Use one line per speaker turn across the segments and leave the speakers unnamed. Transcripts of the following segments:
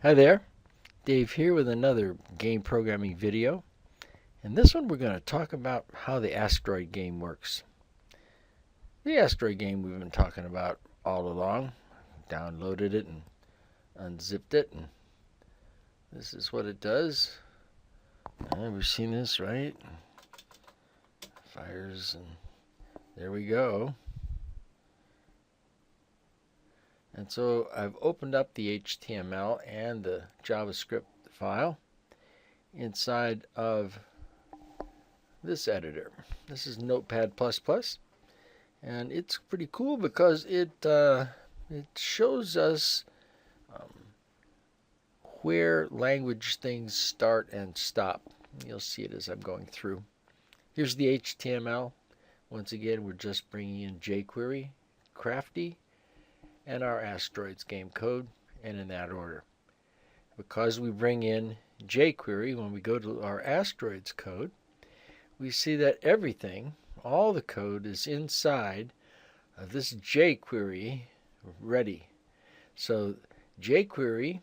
Hi there, Dave here with another game programming video. In this one we're going to talk about how the Asteroid game works. The Asteroid game we've been talking about all along. Downloaded it and unzipped it, and this is what it does. We've seen this, right? Fires, and there we go. And so I've opened up the HTML and the JavaScript file inside of this editor. This is Notepad++, and it's pretty cool because it shows us where language things start and stop. You'll see it as I'm going through. Here's the HTML. Once again, we're just bringing in jQuery, Crafty, and our Asteroids game code, and in that order. Because we bring in jQuery, when we go to our Asteroids code, we see that everything, all the code, is inside of this jQuery ready. So jQuery,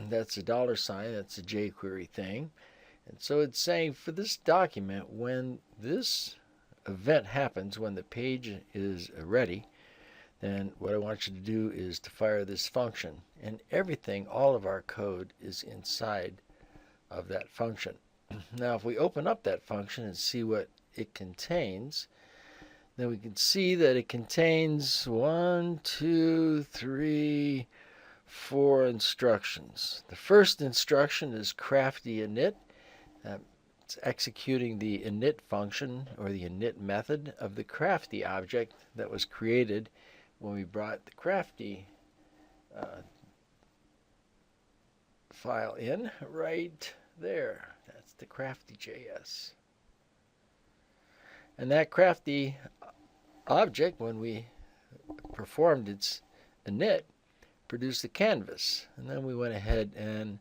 that's a $sign, that's a jQuery thing. And so it's saying for this document, when this event happens, when the page is ready, then what I want you to do is to fire this function. And everything, all of our code, is inside of that function. Now if we open up that function and see what it contains, then we can see that it contains 1, 2, 3, 4 instructions. The first instruction is crafty init. It's executing the init function, or the init method, of the crafty object that was created when we brought the crafty file in right there. That's the crafty.js. And that crafty object, when we performed its init, produced a canvas. And then we went ahead and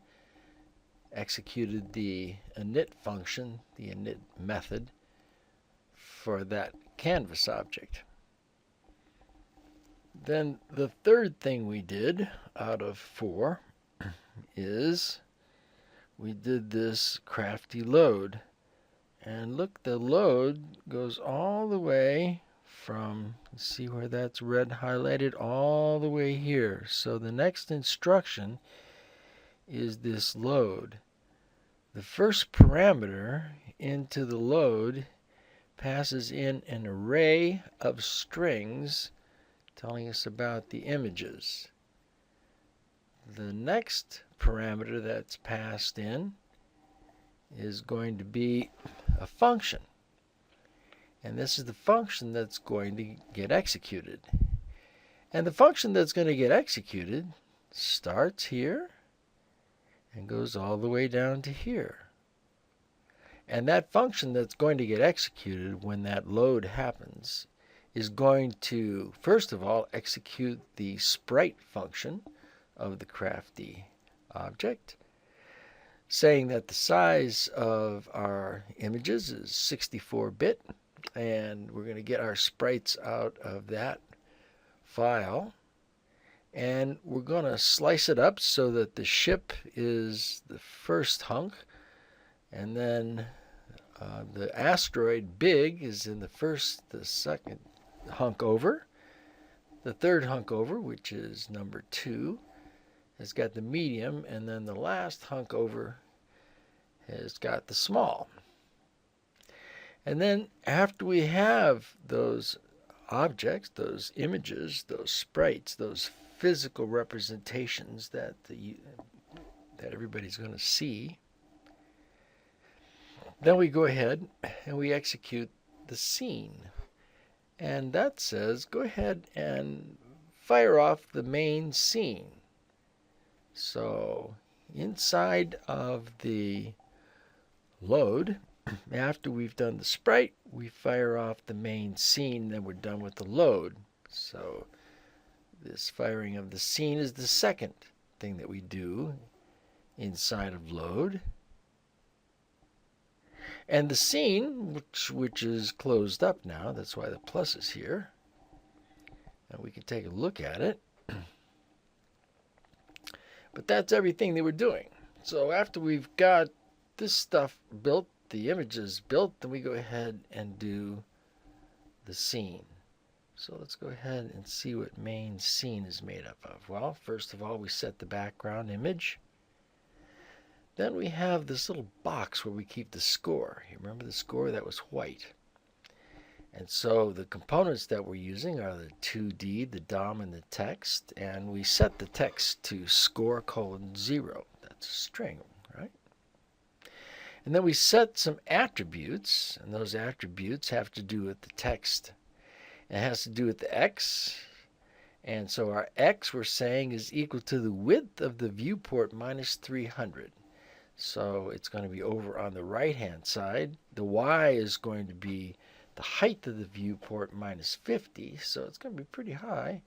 executed the init function, the init method, for that canvas object. Then the third thing we did out of 4 is we did this crafty load. And look, the load goes all the way from, see where that's red highlighted, all the way here. So the next instruction is this load. The first parameter into the load passes in an array of strings telling us about the images. The next parameter that's passed in is going to be a function. And this is the function that's going to get executed. And the function that's going to get executed starts here and goes all the way down to here. And that function that's going to get executed when that load happens is going to, first of all, execute the sprite function of the crafty object, saying that the size of our images is 64-bit, and we're going to get our sprites out of that file, and we're going to slice it up so that the ship is the first hunk, and then the asteroid big is in the second hunk over. The third hunk over, which is number 2, has got the medium, and then the last hunk over has got the small. And then after we have those objects, those images, those sprites, those physical representations that everybody's going to see, then we go ahead and we execute the scene. And that says, go ahead and fire off the main scene. So inside of the load, after we've done the sprite, we fire off the main scene, then we're done with the load. So this firing of the scene is the second thing that we do inside of load. And the scene, which is closed up now, that's why the plus is here, and we can take a look at it. But that's everything they were doing. So after we've got this stuff built, the images built, then we go ahead and do the scene. So let's go ahead and see what main scene is made up of. Well, first of all, we set the background image. Then we have this little box where we keep the score. You remember the score? That was white. And so the components that we're using are the 2D, the DOM, and the text. And we set the text to score:0. That's a string, right? And then we set some attributes, and those attributes have to do with the text. It has to do with the x, and so our x we're saying is equal to the width of the viewport minus 300. So it's going to be over on the right-hand side. The y is going to be the height of the viewport minus 50, so it's going to be pretty high.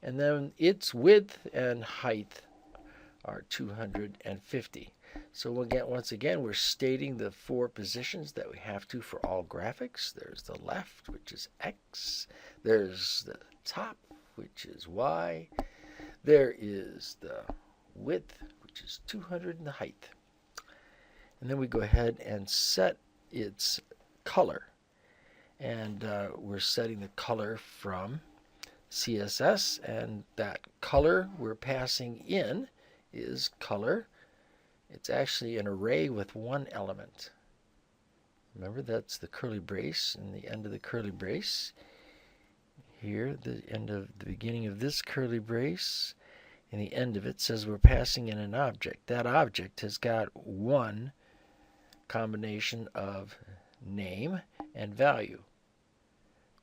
And then its width and height are 250. So again, once again, we're stating the 4 positions that we have to for all graphics. There's the left, which is X. There's the top, which is Y. There is the width, which is 200, and the height. And then we go ahead and set its color. And we're setting the color from CSS, and that color we're passing in is color. It's actually an array with one element. Remember, that's the curly brace and the end of the curly brace. Here, the beginning of this curly brace, and the end of it says we're passing in an object. That object has got one combination of name and value.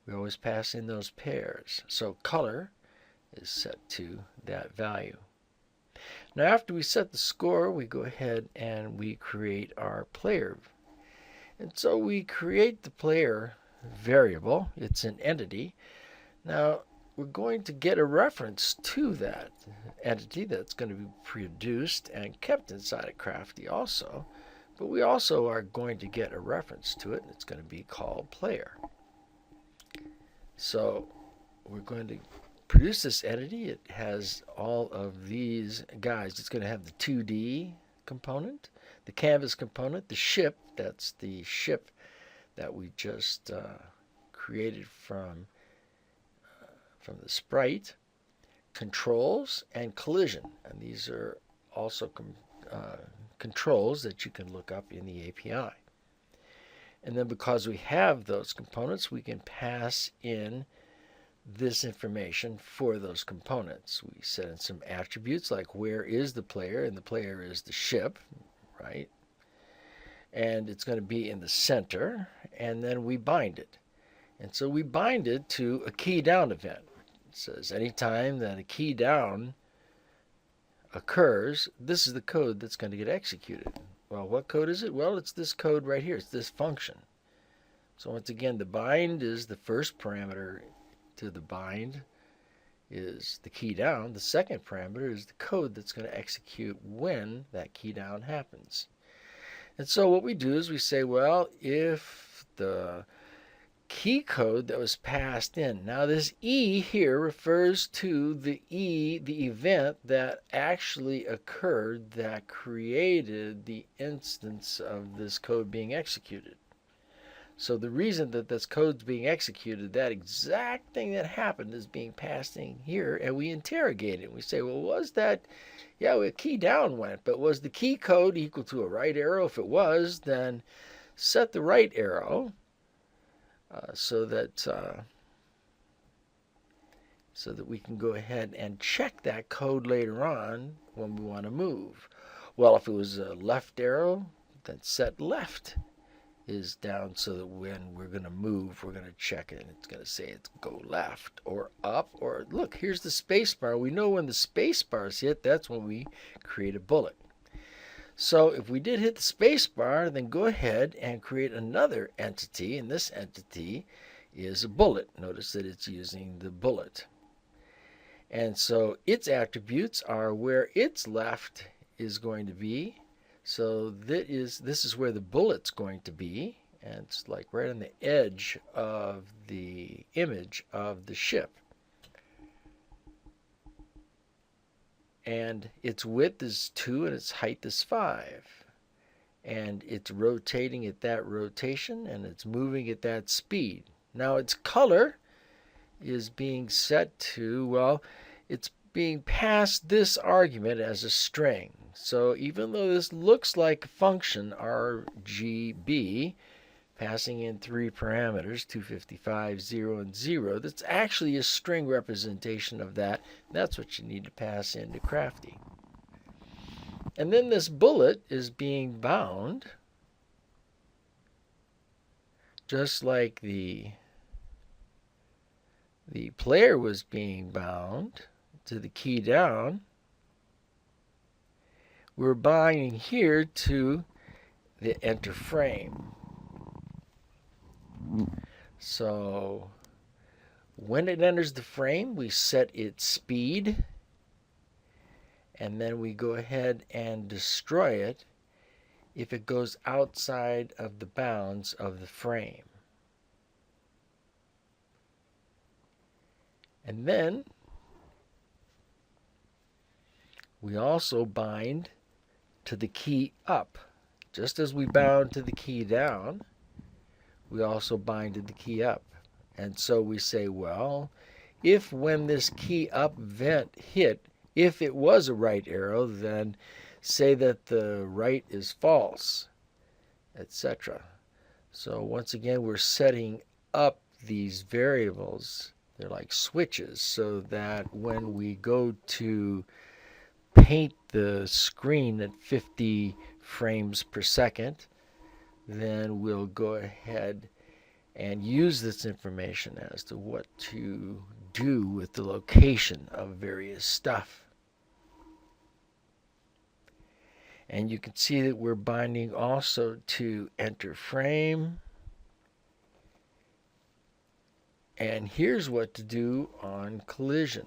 We always pass in those pairs. So color is set to that value. Now after we set the score, we go ahead and we create our player. And so we create the player variable. It's an entity. Now we're going to get a reference to that entity that's going to be produced and kept inside of Crafty also. But we also are going to get a reference to it, and it's going to be called player. So we're going to produce this entity. It has all of these guys. It's going to have the 2D component, the canvas component, the ship. That's the ship that we just created from the sprite, controls, and collision. And these are also controls that you can look up in the API. And then because we have those components, we can pass in this information for those components. We set in some attributes like where is the player, and the player is the ship, right? And it's going to be in the center, and then we bind it. And so we bind it to a key down event. It says anytime that a key down occurs, this is the code that's going to get executed. Well, what code is it? Well, it's this code right here. It's this function. So once again, the bind is the first parameter to the bind is the key down. The second parameter is the code that's going to execute when that key down happens. And so what we do is we say, well, if the key code that was passed in. Now this E here refers to the event that actually occurred that created the instance of this code being executed. So the reason that this code's being executed, that exact thing that happened is being passed in here, and we interrogate it. We say, well, was that, yeah, a key down went, but was the key code equal to a right arrow? If it was, then set the right arrow. So that we can go ahead and check that code later on when we want to move. Well, if it was a left arrow, then set left is down so that when we're going to move, we're going to check it, and it's going to say it's go left or up, or look, here's the space bar. We know when the space bar is hit, that's when we create a bullet. So if we did hit the space bar, then go ahead and create another entity, and this entity is a bullet. Notice that it's using the bullet. And so its attributes are where its left is going to be. So this is where the bullet's going to be, and it's like right on the edge of the image of the ship. and its width is 2 and its height is 5. And it's rotating at that rotation and it's moving at that speed. Now its color is being set to, well, it's being passed this argument as a string. So even though this looks like a function RGB, passing in 3 parameters, 255, 0, and 0, that's actually a string representation of that. That's what you need to pass into Crafty. And then this bullet is being bound, just like the player was being bound to the key down. We're binding here to the enter frame. So when it enters the frame, we set its speed, and then we go ahead and destroy it if it goes outside of the bounds of the frame. And then we also bind to the key up. Just as we bound to the key down, we also bind to the key up. And so we say, well, if when this key up event hit, if it was a right arrow, then say that the right is false, etc. So once again, we're setting up these variables. They're like switches, so that when we go to paint the screen at 50 frames per second, then we'll go ahead and use this information as to what to do with the location of various stuff. And you can see that we're binding also to enter frame. And here's what to do on collision.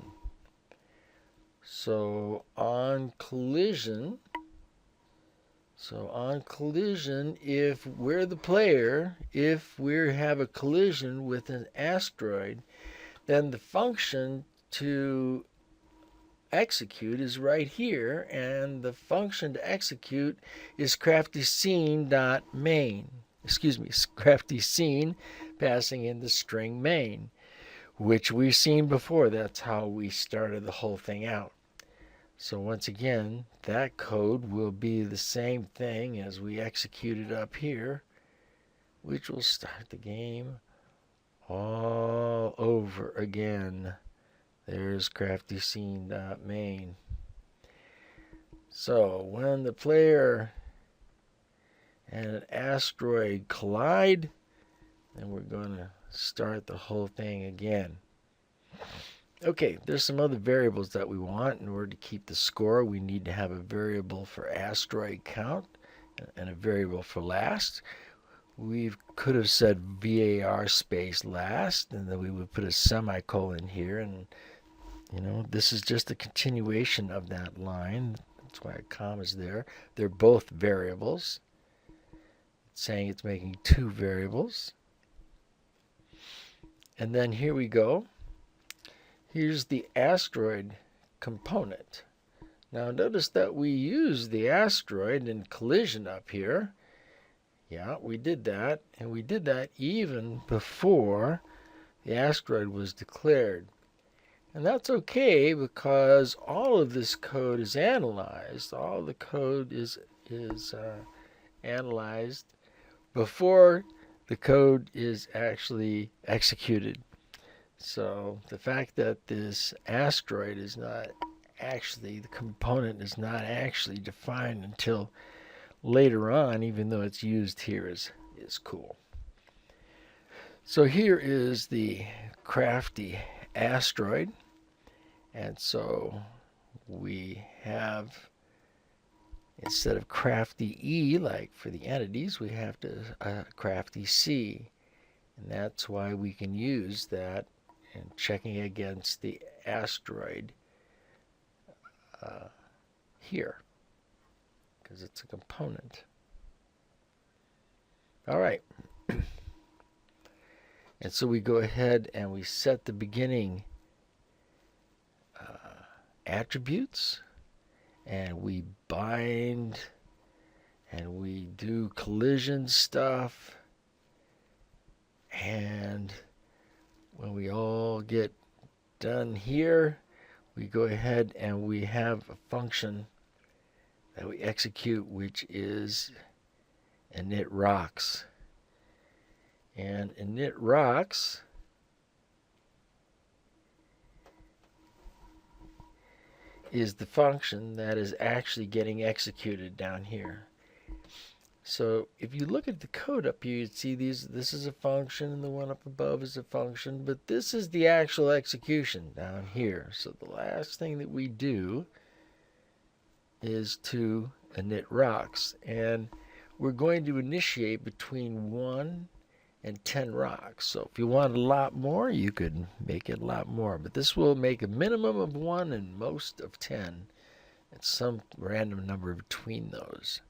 So on collision, if we're the player, if we have a collision with an asteroid, then the function to execute is right here, and the function to execute is crafty_scene.main. crafty_scene passing in the string main, which we've seen before. That's how we started the whole thing out. So once again, that code will be the same thing as we executed up here, which will start the game all over again. There's crafty_scene.main. So when the player and an asteroid collide, then we're going to start the whole thing again. Okay, there's some other variables that we want. In order to keep the score, we need to have a variable for asteroid count and a variable for last. We could have said VAR space last, and then we would put a semicolon here, and this is just a continuation of that line. That's why a comma is there. They're both variables. It's saying it's making 2 variables. And then here we go. Here's the asteroid component. Now notice that we use the asteroid in collision up here. Yeah, we did that, and we did that even before the asteroid was declared. And that's okay, because all of this code is analyzed. All the code is analyzed before the code is actually executed. So the fact that this asteroid is not actually, the component is not actually defined until later on, even though it's used here, is cool. So here is the crafty asteroid. And so we have, instead of crafty E, like for the entities, we have to crafty C. And that's why we can use that in checking against the asteroid here, because it's a component. All right. And so we go ahead and we set the beginning attributes. and we bind, and we do collision stuff, and when we all get done here, we go ahead and we have a function that we execute, which is init rocks. And init rocks is the function that is actually getting executed down here. So if you look at the code up here, you'd see this is a function and the one up above is a function, but this is the actual execution down here. So the last thing that we do is to init rocks, and we're going to initiate between 1 and 10 rocks. So if you want a lot more, you could make it a lot more, but this will make a minimum of 1 and most of 10. It's some random number between those.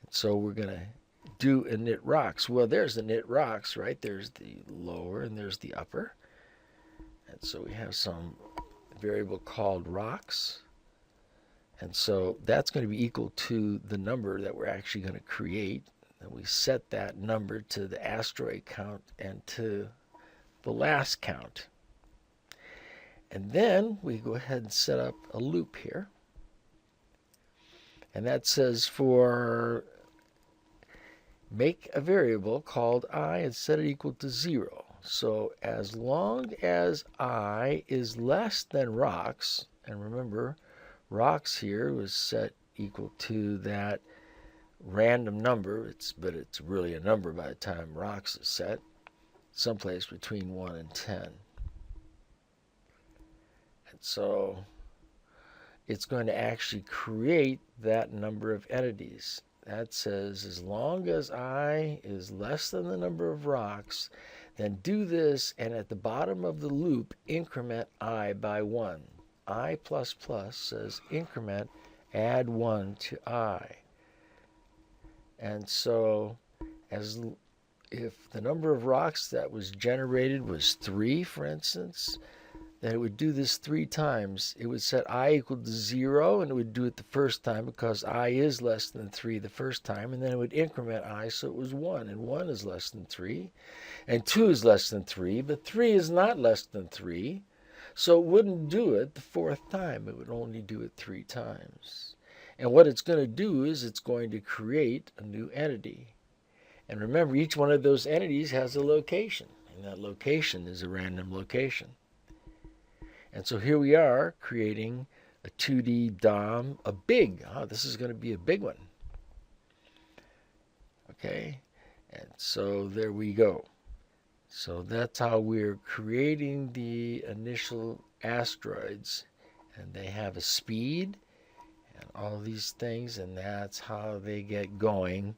So we're going to do init rocks. Well, there's init rocks, right? There's the lower and there's the upper. And so we have some variable called rocks. And so that's going to be equal to the number that we're actually going to create. And we set that number to the asteroid count and to the last count. And then we go ahead and set up a loop here. And that says for make a variable called I and set it equal to 0. So as long as I is less than rocks, and remember, rocks here was set equal to that random number, but it's really a number by the time rocks is set, someplace between 1 and 10. And so it's going to actually create that number of entities. That says as long as I is less than the number of rocks, then do this, and at the bottom of the loop, increment I by 1. I++ says increment, add 1 to I. And so if the number of rocks that was generated was 3, for instance, then it would do this 3 times. It would set I equal to 0, and it would do it the first time because I is less than 3 the first time, and then it would increment I so it was 1, and 1 is less than 3, and 2 is less than 3, but 3 is not less than 3, so it wouldn't do it the 4th time. It would only do it 3 times. And what it's going to do is it's going to create a new entity. And remember, each one of those entities has a location, and that location is a random location. And so here we are creating a 2D DOM, this is going to be a big one. Okay, and so there we go. So that's how we're creating the initial asteroids, and they have a speed and all these things, and that's how they get going.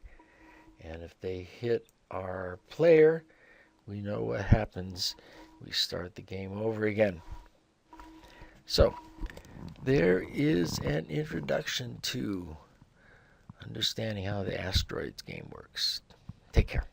And if they hit our player, we know what happens. We start the game over again. So there is an introduction to understanding how the Asteroids game works. Take care.